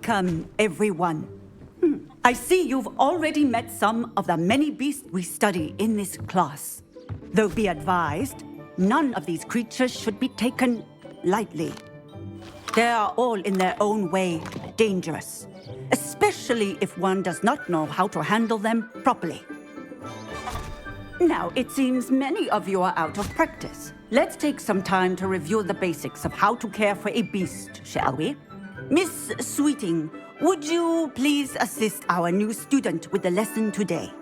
Welcome, everyone. I see you've already met some of the many beasts we study in this class. Though be advised, none of these creatures should be taken lightly. They are all in their own way dangerous, especially if one does not know how to handle them properly. Now, it seems many of you are out of practice. Let's take some time to review the basics of how to care for a beast, shall we? Miss Sweeting, would you please assist our new student with the lesson today?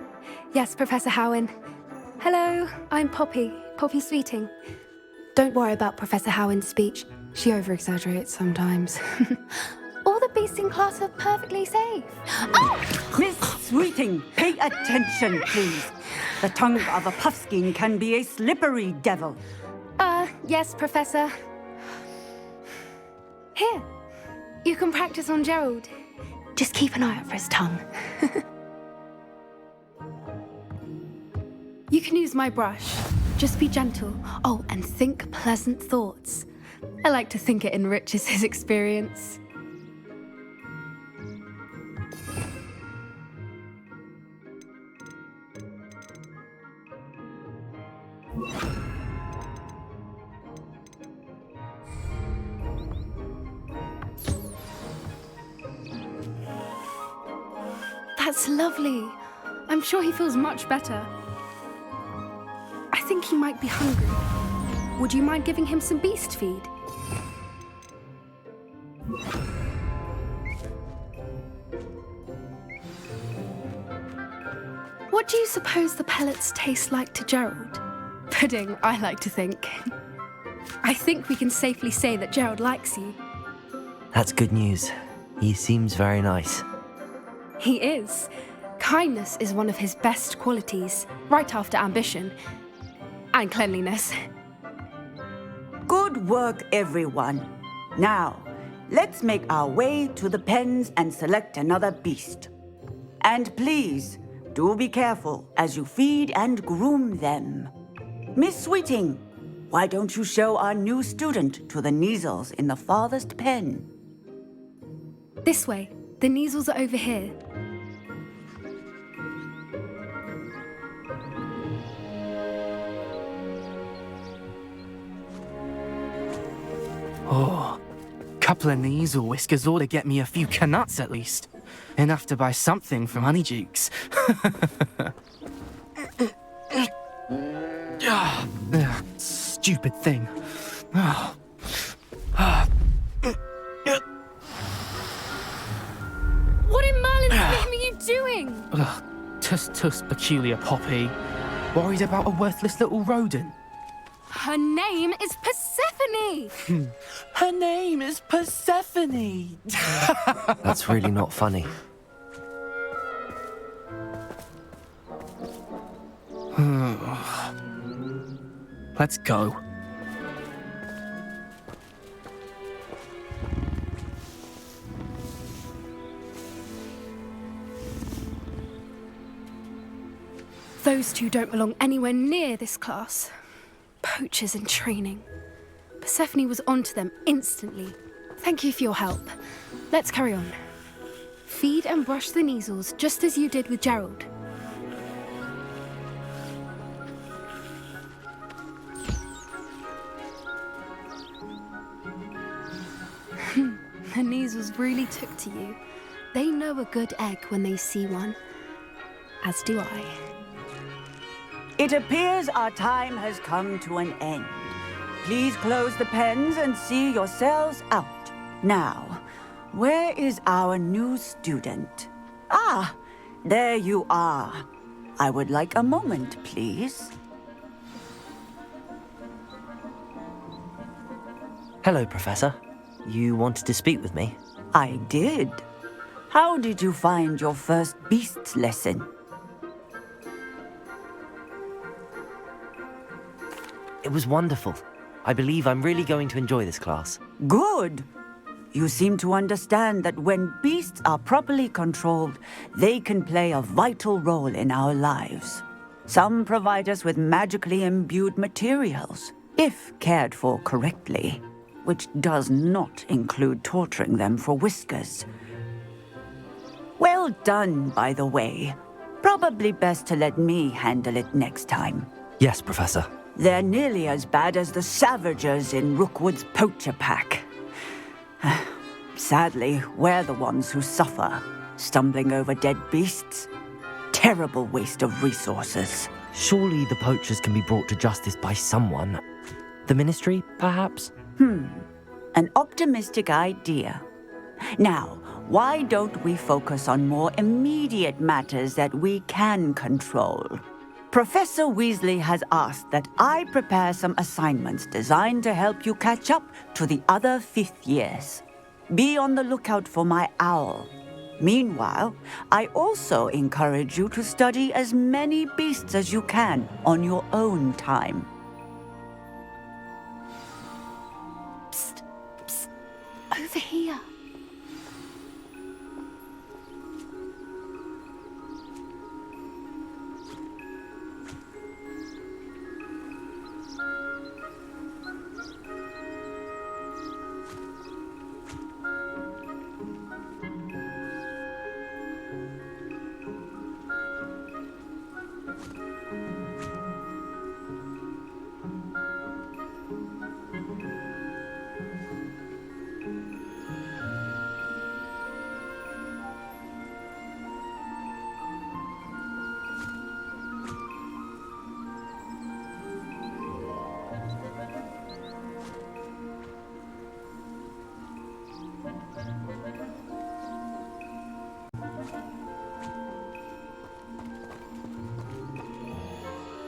Yes, Professor Howen. Hello, I'm Poppy Sweeting. Don't worry about Professor Howen's speech. She over-exaggerates sometimes. All the beasts in class are perfectly safe. Oh! Miss Sweeting, pay attention, please. The tongue of a puffskein can be a slippery devil. Yes, Professor. Here, you can practice on Gerald. Just keep an eye out for his tongue. You can use my brush. Just be gentle. Oh, and think pleasant thoughts. I like to think it enriches his experience. That's lovely. I'm sure he feels much better. I think he might be hungry. Would you mind giving him some beast feed? What do you suppose the pellets taste like to Gerald? Pudding, I like to think. I think we can safely say that Gerald likes you. That's good news. He seems very nice. He is. Kindness is one of his best qualities, right after ambition. And cleanliness. Good work, everyone. Now, let's make our way to the pens and select another beast. And please, do be careful as you feed and groom them. Miss Sweeting, why don't you show our new student to the Kneazles in the farthest pen? This way. The Kneazles are over here. Oh, couple of Kneazle whiskers ought to get me a few canuts at least. Enough to buy something from Honeydukes. Stupid thing. What in Merlin's name are you doing? Tuss, peculiar Poppy. Worried about a worthless little rodent. Her name is Persephone! Her name is Persephone! That's really not funny. Let's go. Those two don't belong anywhere near this class. Poachers in training. Persephone was onto them instantly. Thank you for your help. Let's carry on. Feed and brush the Kneazles just as you did with Gerald. The Kneazles really took to you. They know a good egg when they see one. As do I. It appears our time has come to an end. Please close the pens and see yourselves out. Now, where is our new student? Ah, there you are. I would like a moment, please. Hello, Professor. You wanted to speak with me? I did. How did you find your first beasts lesson? It was wonderful. I believe I'm really going to enjoy this class. Good. You seem to understand that when beasts are properly controlled, they can play a vital role in our lives. Some provide us with magically imbued materials, if cared for correctly, which does not include torturing them for whiskers. Well done, by the way. Probably best to let me handle it next time. Yes, Professor. They're nearly as bad as the Savagers in Rookwood's poacher pack. Sadly, we're the ones who suffer, stumbling over dead beasts. Terrible waste of resources. Surely the poachers can be brought to justice by someone. The Ministry, perhaps? An optimistic idea. Now, why don't we focus on more immediate matters that we can control? Professor Weasley has asked that I prepare some assignments designed to help you catch up to the other fifth years. Be on the lookout for my owl. Meanwhile, I also encourage you to study as many beasts as you can on your own time. Psst, psst, over here.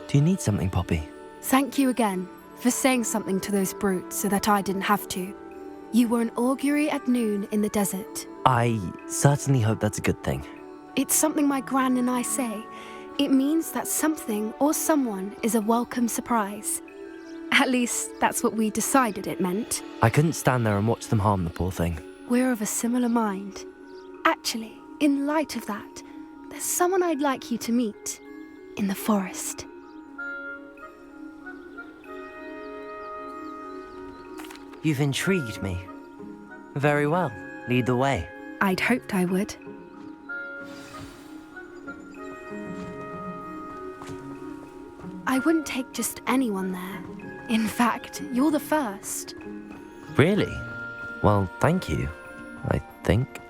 Do you need something, Poppy? Thank you again for saying something to those brutes so that I didn't have to. You were an augury at noon in the desert. I certainly hope that's a good thing. It's something my gran and I say. It means that something or someone is a welcome surprise. At least, that's what we decided it meant. I couldn't stand there and watch them harm the poor thing. We're of a similar mind. Actually, in light of that, there's someone I'd like you to meet. In the forest. You've intrigued me. Very well. Lead the way. I'd hoped I would. I wouldn't take just anyone there. In fact, you're the first. Really? Well, thank you, I think.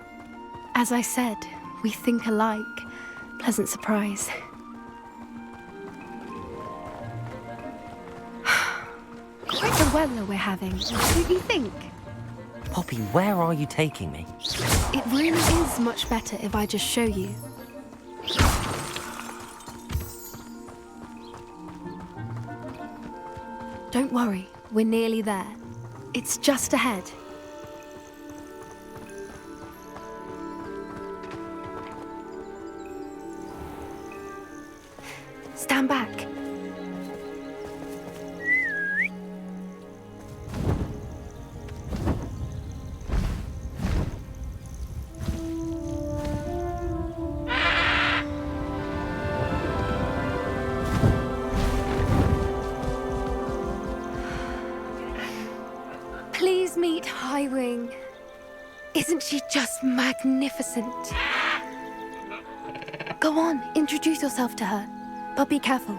As I said, we think alike. Pleasant surprise. Quite the weather we're having, don't you think? Poppy, where are you taking me? It really is much better if I just show you. Don't worry, we're nearly there. It's just ahead. Stand back. Please meet Highwing. Isn't she just magnificent? Go on, introduce yourself to her. But be careful.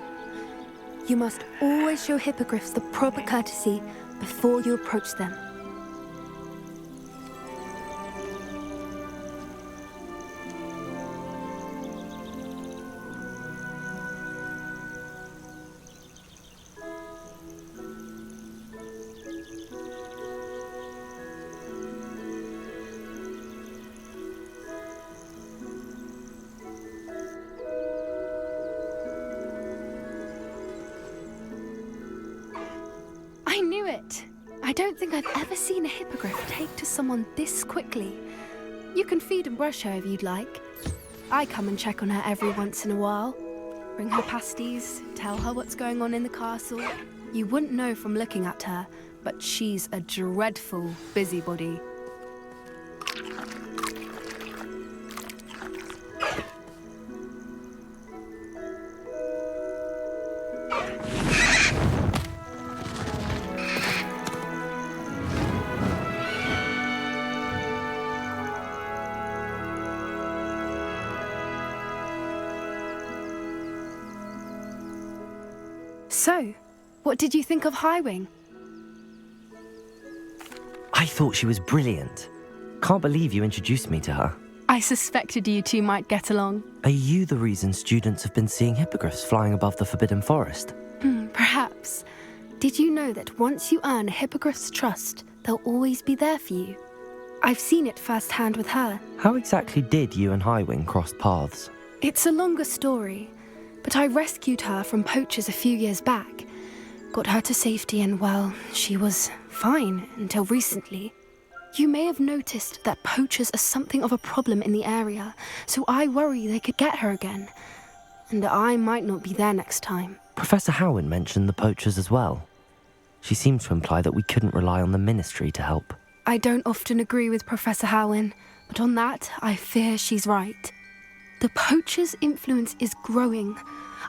You must always show hippogriffs the proper courtesy before you approach them. I knew it! I don't think I've ever seen a hippogriff take to someone this quickly. You can feed and brush her if you'd like. I come and check on her every once in a while. Bring her pasties, tell her what's going on in the castle. You wouldn't know from looking at her, but she's a dreadful busybody. So, what did you think of Highwing? I thought she was brilliant. Can't believe you introduced me to her. I suspected you two might get along. Are you the reason students have been seeing hippogriffs flying above the Forbidden Forest? Perhaps. Did you know that once you earn a hippogriff's trust, they'll always be there for you? I've seen it firsthand with her. How exactly did you and Highwing cross paths? It's a longer story, but I rescued her from poachers a few years back. Got her to safety and, well, she was fine until recently. You may have noticed that poachers are something of a problem in the area, so I worry they could get her again. And I might not be there next time. Professor Howin mentioned the poachers as well. She seemed to imply that we couldn't rely on the Ministry to help. I don't often agree with Professor Howin, but on that, I fear she's right. The poachers' influence is growing.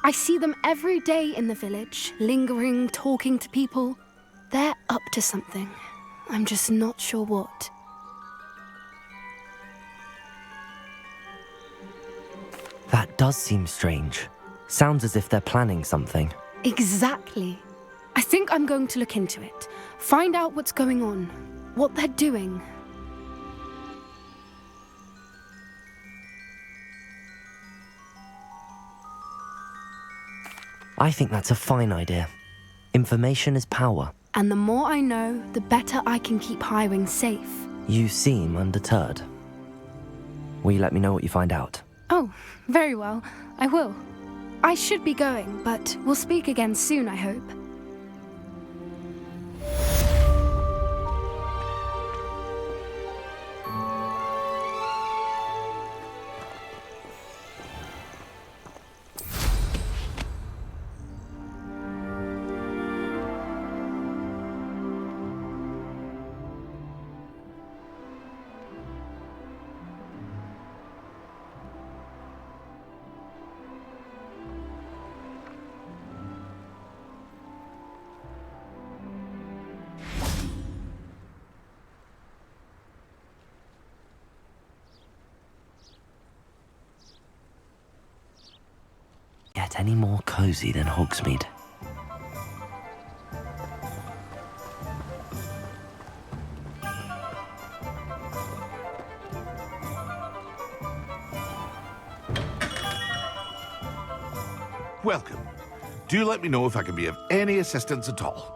I see them every day in the village, lingering, talking to people. They're up to something. I'm just not sure what. That does seem strange. Sounds as if they're planning something. Exactly. I think I'm going to look into it. Find out what's going on, what they're doing. I think that's a fine idea. Information is power. And the more I know, the better I can keep Highwing safe. You seem undeterred. Will you let me know what you find out? Oh, very well. I will. I should be going, but we'll speak again soon, I hope. Get any more cozy than Hogsmeade? Welcome. Do let me know if I can be of any assistance at all.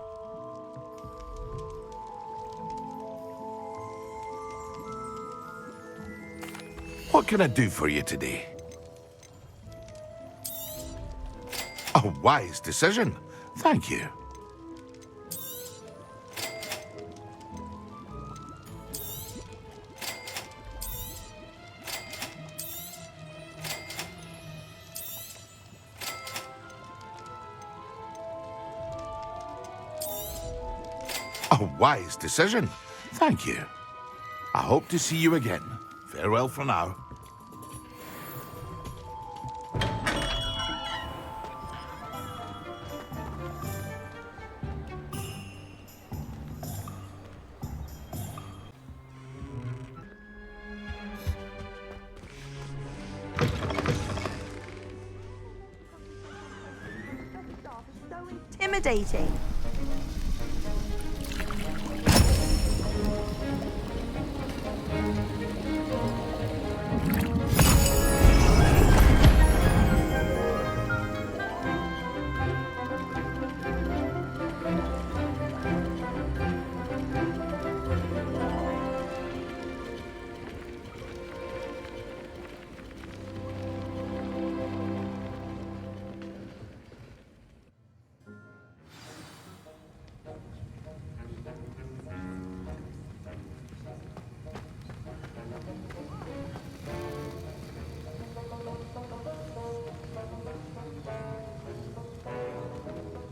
What can I do for you today? A wise decision. Thank you. A wise decision. Thank you. I hope to see you again. Farewell for now. Intimidating.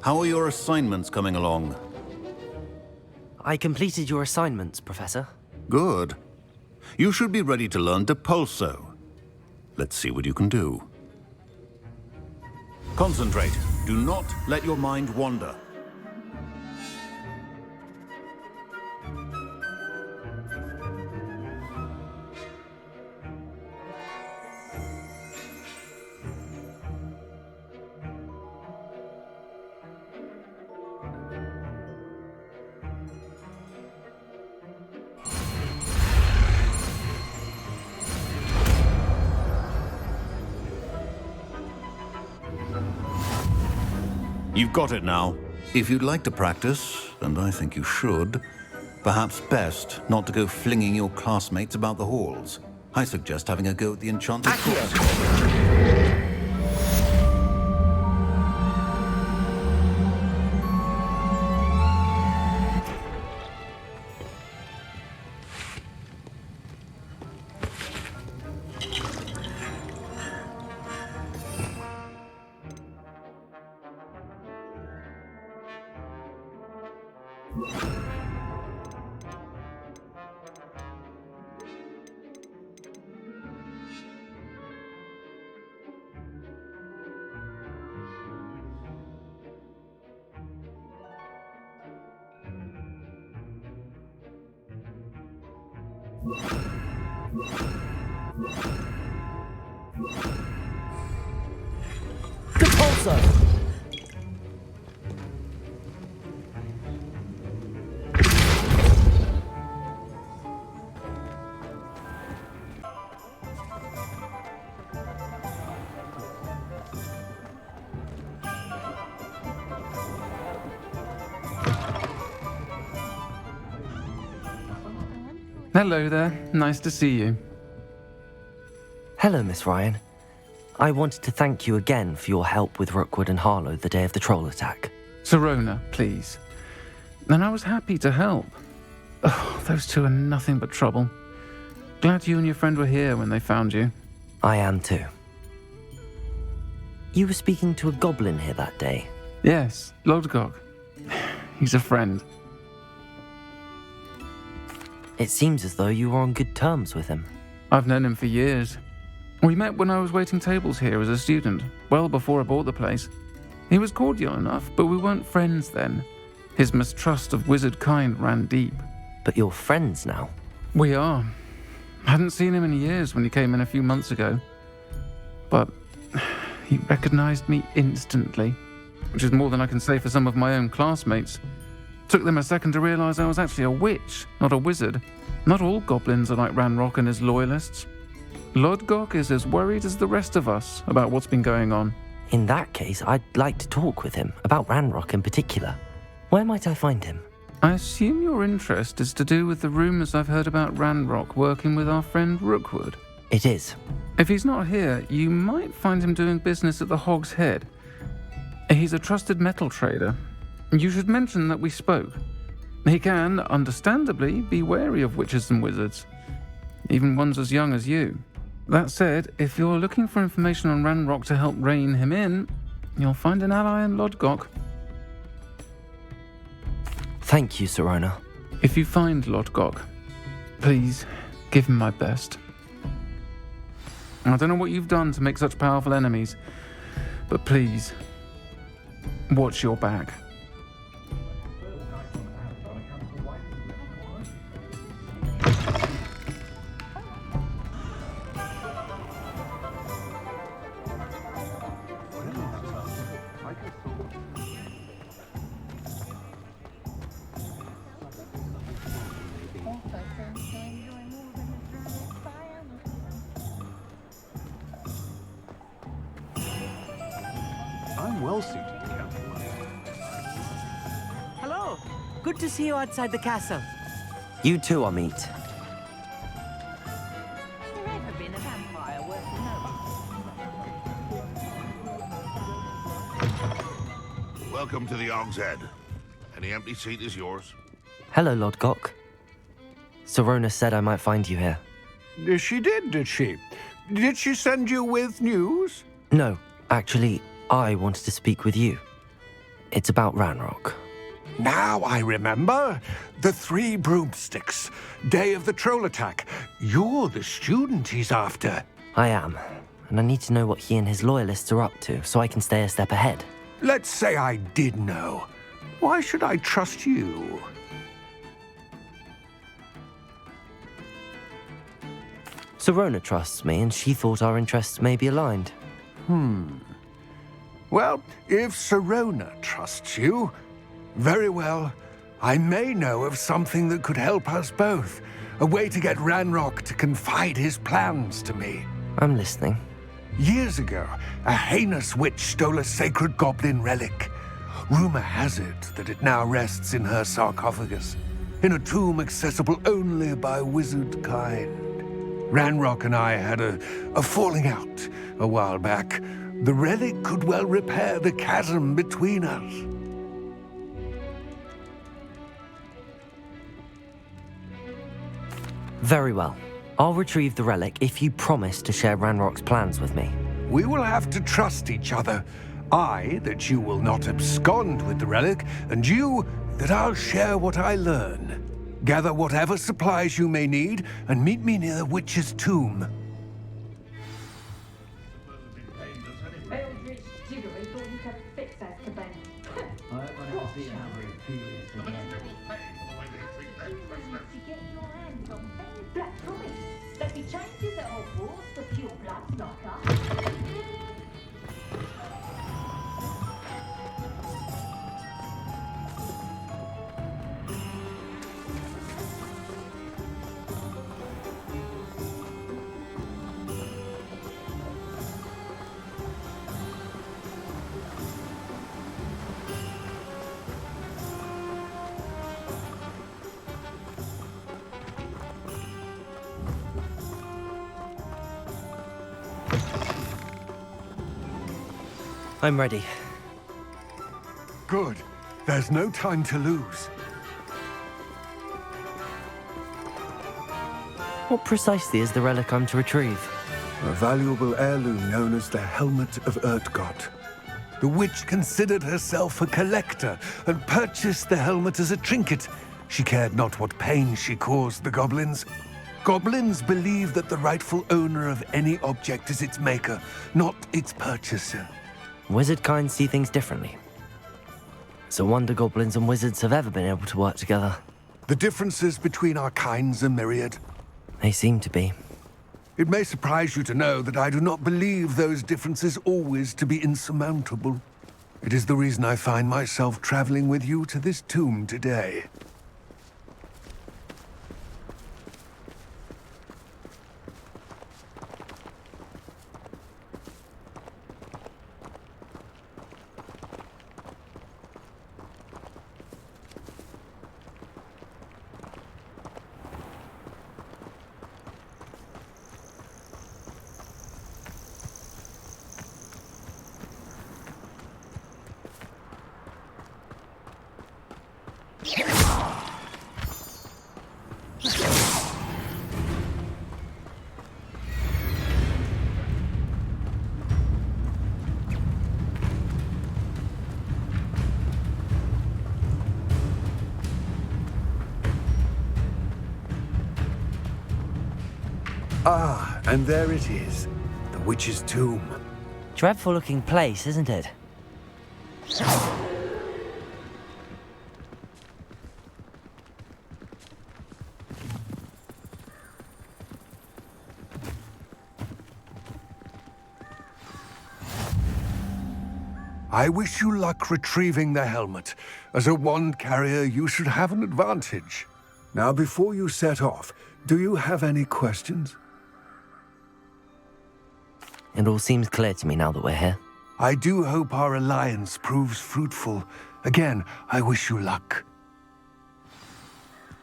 How are your assignments coming along? I completed your assignments, Professor. Good. You should be ready to learn Depulso. Let's see what you can do. Concentrate. Do not let your mind wander. You've got it now. If you'd like to practice, and I think you should, perhaps best not to go flinging your classmates about the halls. I suggest having a go at the enchanted course. Hello there. Nice to see you. Hello, Miss Ryan. I wanted to thank you again for your help with Rookwood and Harlow the day of the troll attack. Sirona, please. And I was happy to help. Oh, those two are nothing but trouble. Glad you and your friend were here when they found you. I am too. You were speaking to a goblin here that day. Yes, Urtkot. He's a friend. It seems as though you were on good terms with him. I've known him for years. We met when I was waiting tables here as a student, well before I bought the place. He was cordial enough, but we weren't friends then. His mistrust of wizard kind ran deep. But you're friends now? We are. Hadn't seen him in years when he came in a few months ago. But he recognized me instantly, which is more than I can say for some of my own classmates. Took them a second to realize I was actually a witch, not a wizard. Not all goblins are like Ranrock and his loyalists. Urtkot is as worried as the rest of us about what's been going on. In that case, I'd like to talk with him, about Ranrock in particular. Where might I find him? I assume your interest is to do with the rumors I've heard about Ranrock working with our friend Rookwood. It is. If he's not here, you might find him doing business at the Hog's Head. He's a trusted metal trader. You should mention that we spoke. He can, understandably, be wary of witches and wizards, even ones as young as you. That said, if you're looking for information on Ranrock to help rein him in, you'll find an ally in Urtkot. Thank you, Sirona. If you find Urtkot, please give him my best. I don't know what you've done to make such powerful enemies, but please, watch your back. I'm well suited to capture one. Hello. Good to see you outside the castle. You too, Amit. Has there ever been a vampire worth knowing? Welcome to the Hog's Head. Any empty seat is yours. Hello, Urtkot. Sirona said I might find you here. She did she? Did she send you with news? No, actually, I wanted to speak with you. It's about Ranrock. Now I remember. The 3 broomsticks. Day of the troll attack. You're the student he's after. I am, and I need to know what he and his loyalists are up to so I can stay a step ahead. Let's say I did know. Why should I trust you? Sirona trusts me, and she thought our interests may be aligned. Well, if Sirona trusts you, very well. I may know of something that could help us both. A way to get Ranrock to confide his plans to me. I'm listening. Years ago, a heinous witch stole a sacred goblin relic. Rumor has it that it now rests in her sarcophagus, in a tomb accessible only by wizard kind. Ranrock and I had a falling out a while back. The relic could well repair the chasm between us. Very well. I'll retrieve the relic if you promise to share Ranrock's plans with me. We will have to trust each other. I, that you will not abscond with the relic, and you, that I'll share what I learn. Gather whatever supplies you may need, and meet me near the witch's tomb. Eldritch jiggery thought you could fix that cabana. To get your hands on very black promise. There'd be changes at Hogwarts for pure bloods like us. I'm ready. Good. There's no time to lose. What precisely is the relic I'm to retrieve? A valuable heirloom known as the Helmet of Urtkot. The witch considered herself a collector and purchased the helmet as a trinket. She cared not what pain she caused the goblins. Goblins believe that the rightful owner of any object is its maker, not its purchaser. Wizard kind see things differently. It's a wonder goblins and wizards have ever been able to work together. The differences between our kinds are myriad. They seem to be. It may surprise you to know that I do not believe those differences always to be insurmountable. It is the reason I find myself traveling with you to this tomb today. Ah, and there it is, the witch's tomb. Dreadful looking place, isn't it? I wish you luck retrieving the helmet. As a wand carrier, you should have an advantage. Now, before you set off, do you have any questions? It all seems clear to me now that we're here. I do hope our alliance proves fruitful. Again, I wish you luck.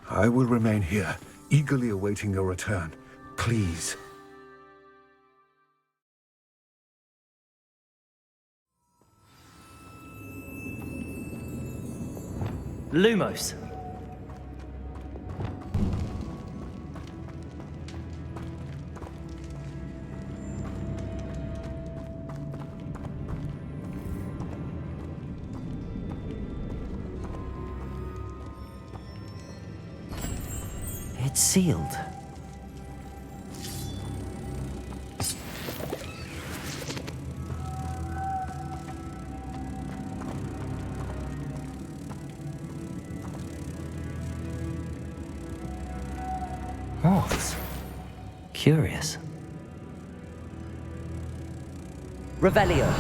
I will remain here, eagerly awaiting your return. Please. Lumos. It's sealed. Moths. Curious. Revelio.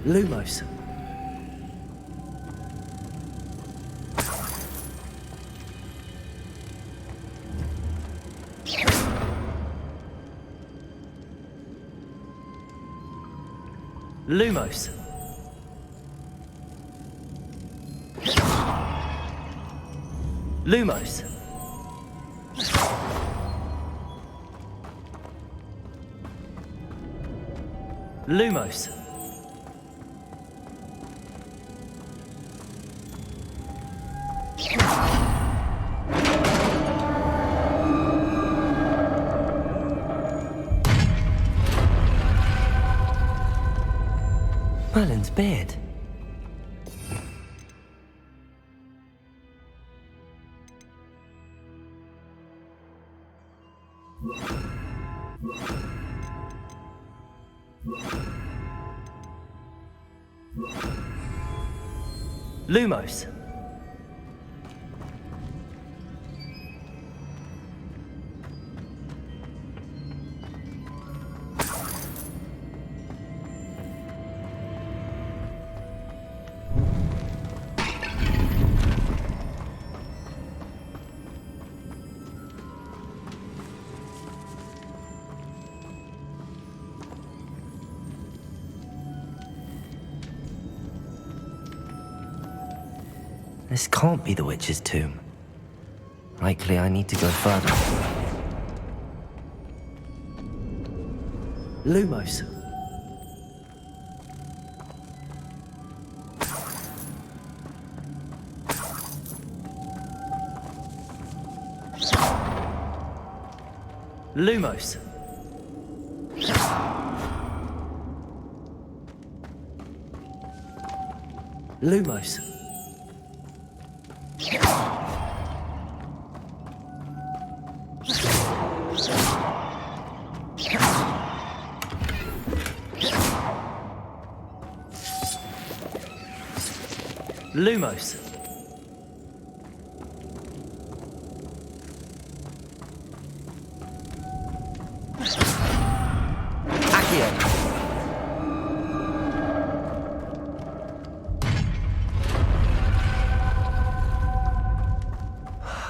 Lumos. Lumos. Lumos. Lumos. Merlin's beard. Lumos. This can't be the witch's tomb. Likely I need to go further. Lumos. Lumos. Lumos. Lumos. Accio.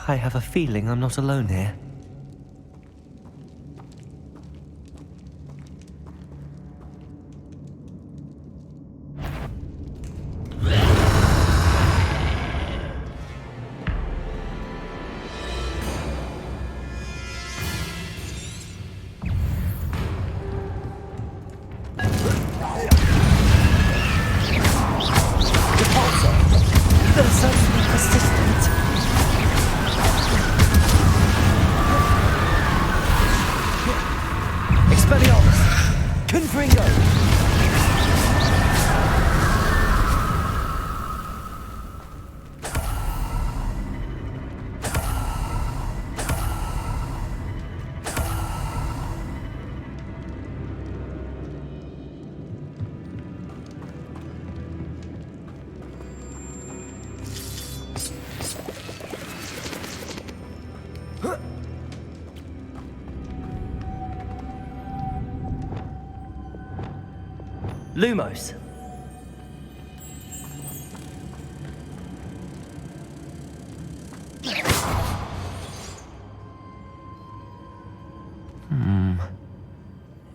I have a feeling I'm not alone here. Lumos.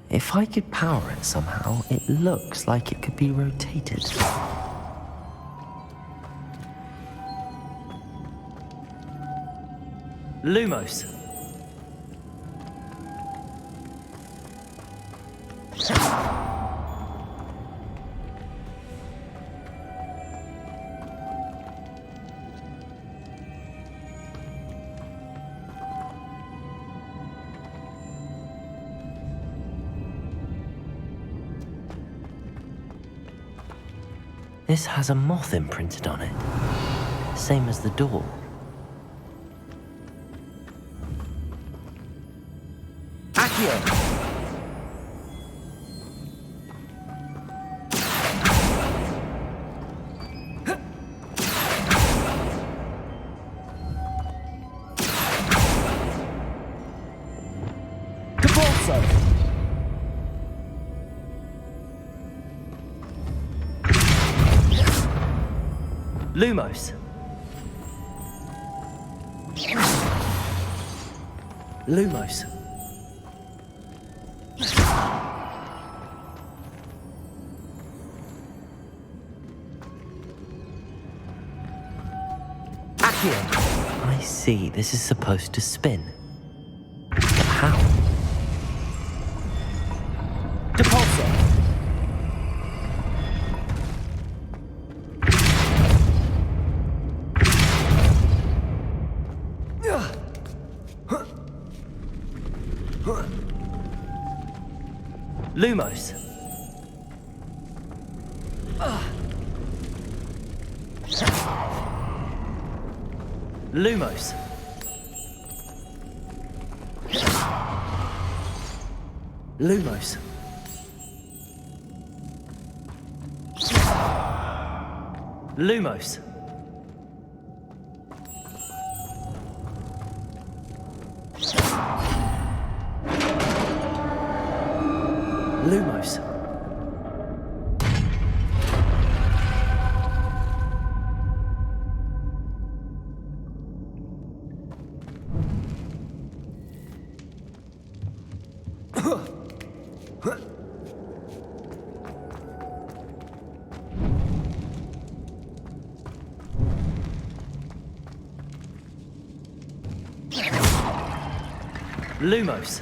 If I could power it somehow, it looks like it could be rotated. Lumos. This has a moth imprinted on it. Same as the door. Accio! Lumos. Lumos. see, this is supposed to spin. But how? Depulsor! Lumos. Lumos. Lumos. Lumos. Lumos. Lumos.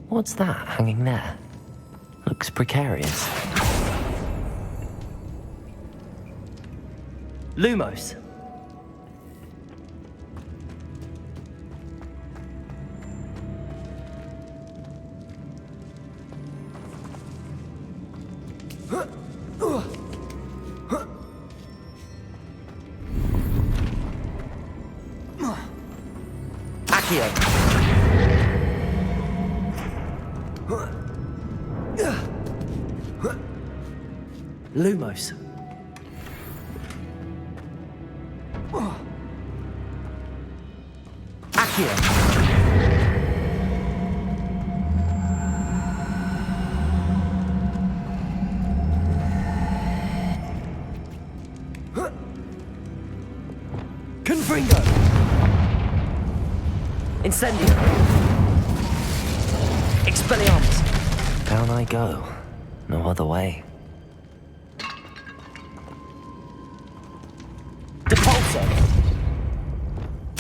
What's that hanging there? Looks precarious. Lumos. Lumos. Accio. Confringo. Incendio. Expelliarmus. Down I go. No other way. Depulsor.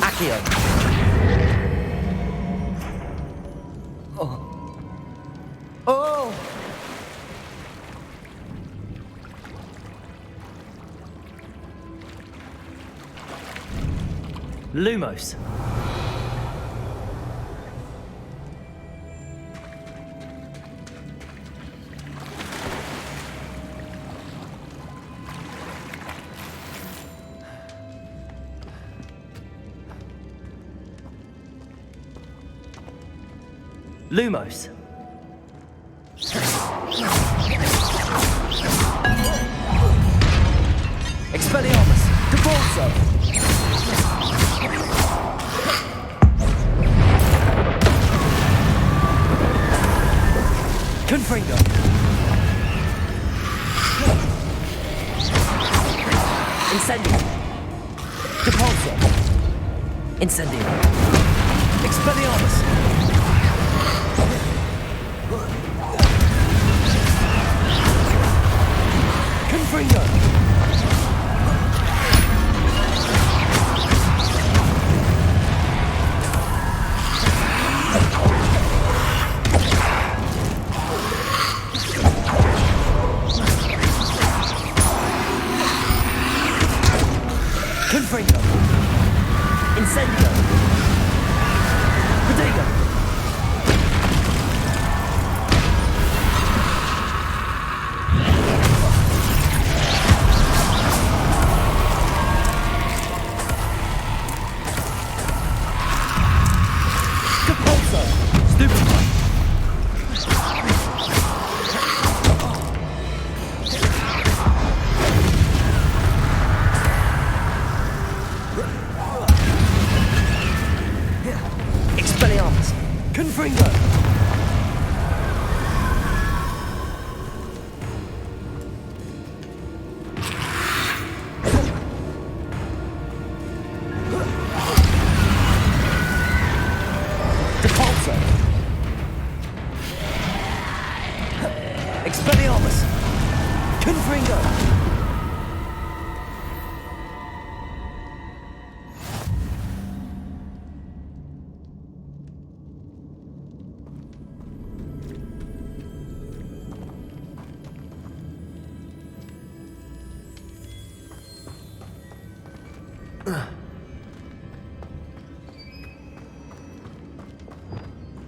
Accio. Oh. Oh! Lumos. Lumos. Expelliarmus. Depulsor. Confringo. Incendio. Depulsor. Incendio. Expelliarmus. Confringo. Confringo. Incendio. Prodigo. Expelliarmus. Confringo.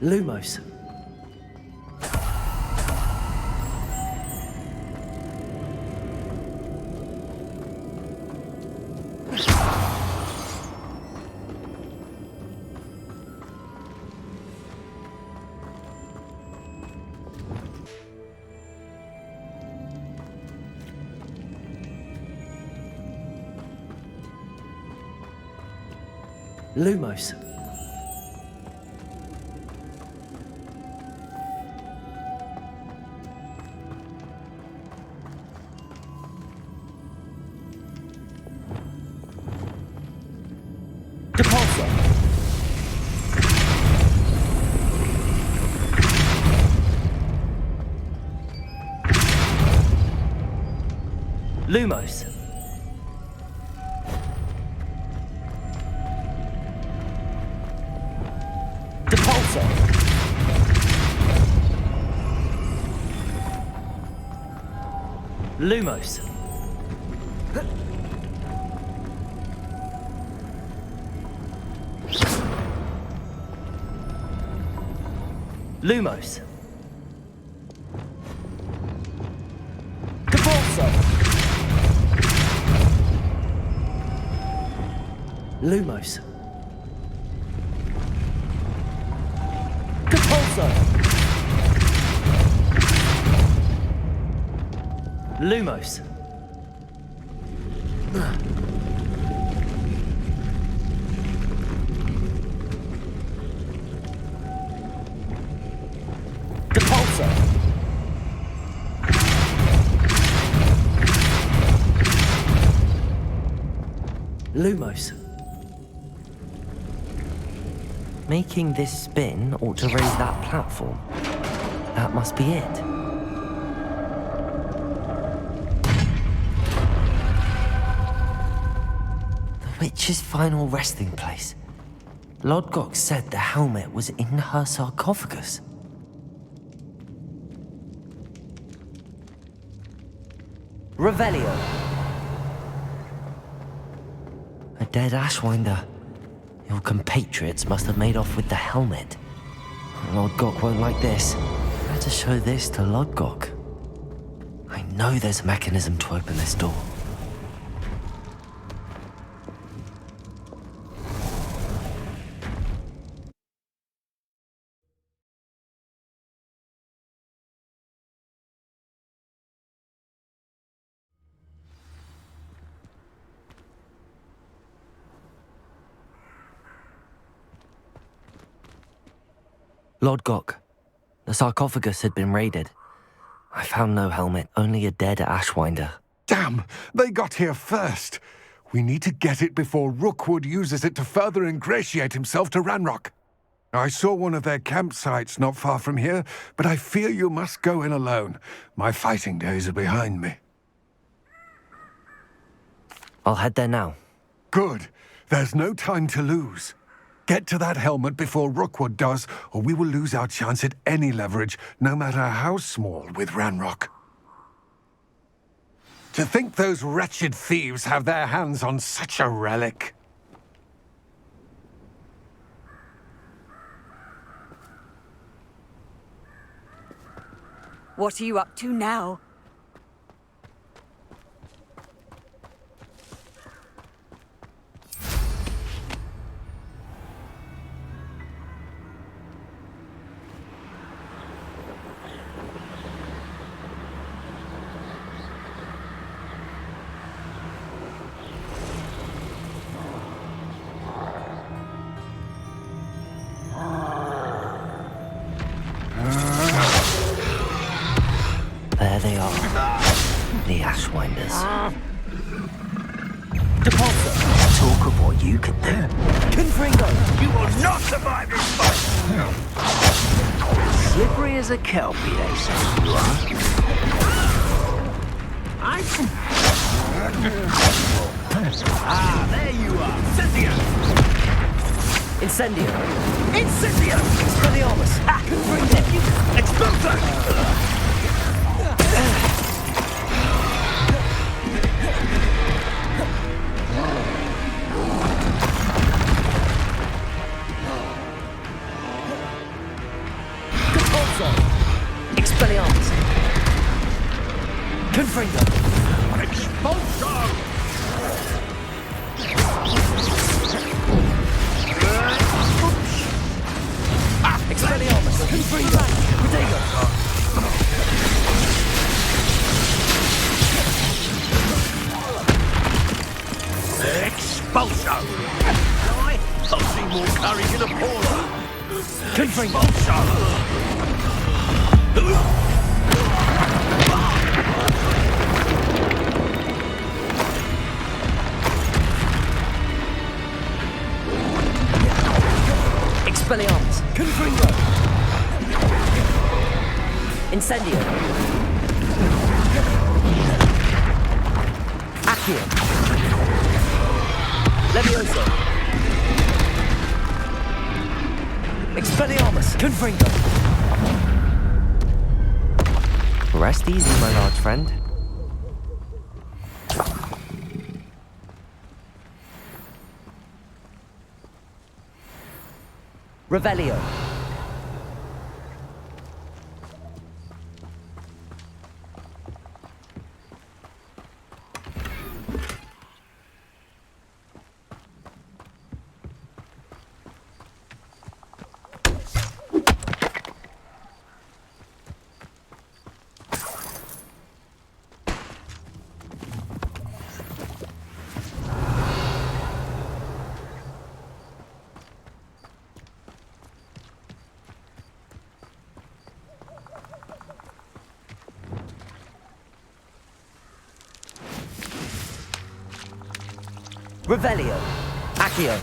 Lumos. Lumos. Depulsor. Lumos. Depulsor. Lumos. Lumos. Depulsor. Lumos. Depulsor. Lumos. Depulsor. Lumos. Making this spin ought to raise that platform. That must be it. The witch's final resting place. Lodgok said the helmet was in her sarcophagus. Revelio. A dead Ashwinder. Your compatriots must have made off with the helmet. Lodgok won't like this. Better show this to Lodgok. I know there's a mechanism to open this door. Lodgok, the sarcophagus had been raided. I found no helmet, only a dead Ashwinder. Damn! They got here first. We need to get it before Rookwood uses it to further ingratiate himself to Ranrock. I saw one of their campsites not far from here, but I fear you must go in alone. My fighting days are behind me. I'll head there now. Good. There's no time to lose. Get to that helmet before Rookwood does, or we will lose our chance at any leverage, no matter how small, with Ranrock. To think those wretched thieves have their hands on such a relic. What are you up to now? There they are. The Ashwinders. Depulsor. Talk of what you could do. Confringo. You will not survive this fight! Slippery as a kelpie, they say you are. There you are! Incendio! Incendio. Incendio! Expelliarmus. Confringo. Expulsor! so. I've seen more courage in a pauper. Confringo. Expelliarmus. Confringo. Incendio. Accio. Levioso. Expelliarmus. Confringo. Rest easy, my large friend. Revelio. Revelio. Accio.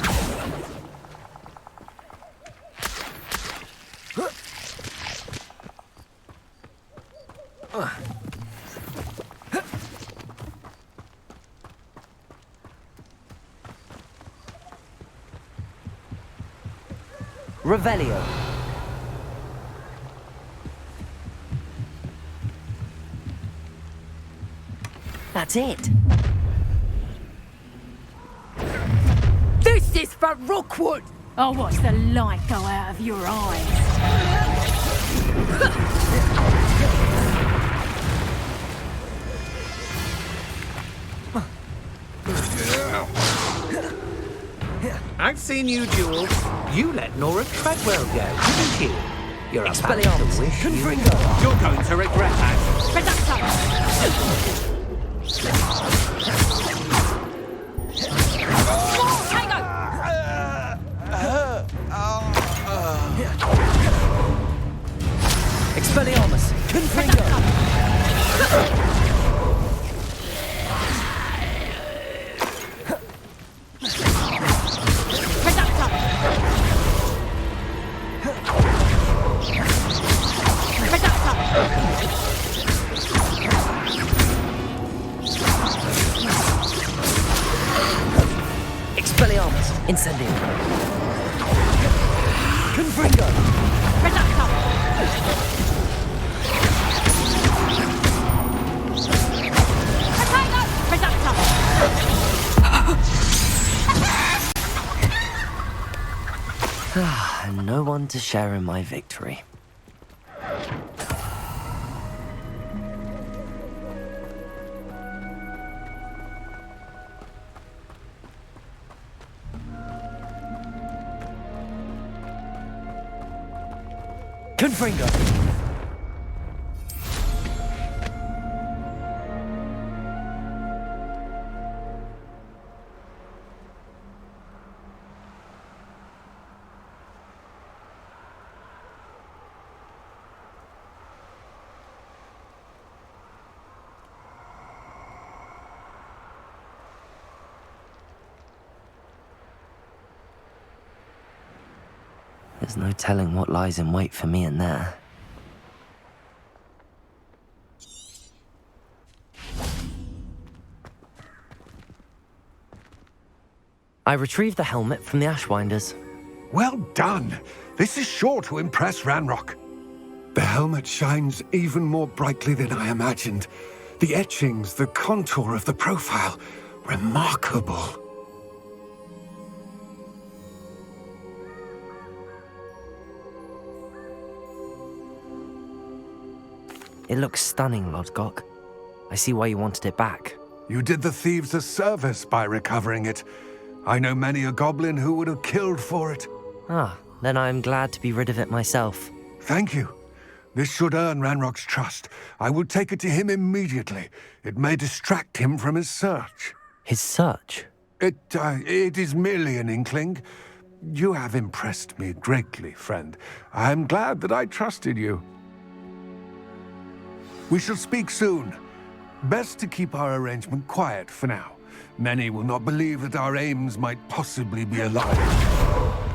Revelio. That's it. This is for Rookwood! I'll watch the light go out of your eyes. I've seen you duel. You let Nora Treadwell go, didn't you? You're about to Expelliarmus. wish you... Confringo. You're going to regret that. Expelliarmus. Confringo. Expelliarmus. Incendio. Confringo. And no one to share in my victory. Confringo. There's no telling what lies in wait for me in there. I retrieved the helmet from the Ashwinders. Well done. This is sure to impress Ranrock. The helmet shines even more brightly than I imagined. The etchings, the contour of the profile, remarkable. It looks stunning, Lodgok. I see why you wanted it back. You did the thieves a service by recovering it. I know many a goblin who would have killed for it. Ah, then I am glad to be rid of it myself. Thank you. This should earn Ranrock's trust. I will take it to him immediately. It may distract him from his search. His search? It is merely an inkling. You have impressed me greatly, friend. I am glad that I trusted you. We shall speak soon. Best to keep our arrangement quiet for now. Many will not believe that our aims might possibly be aligned.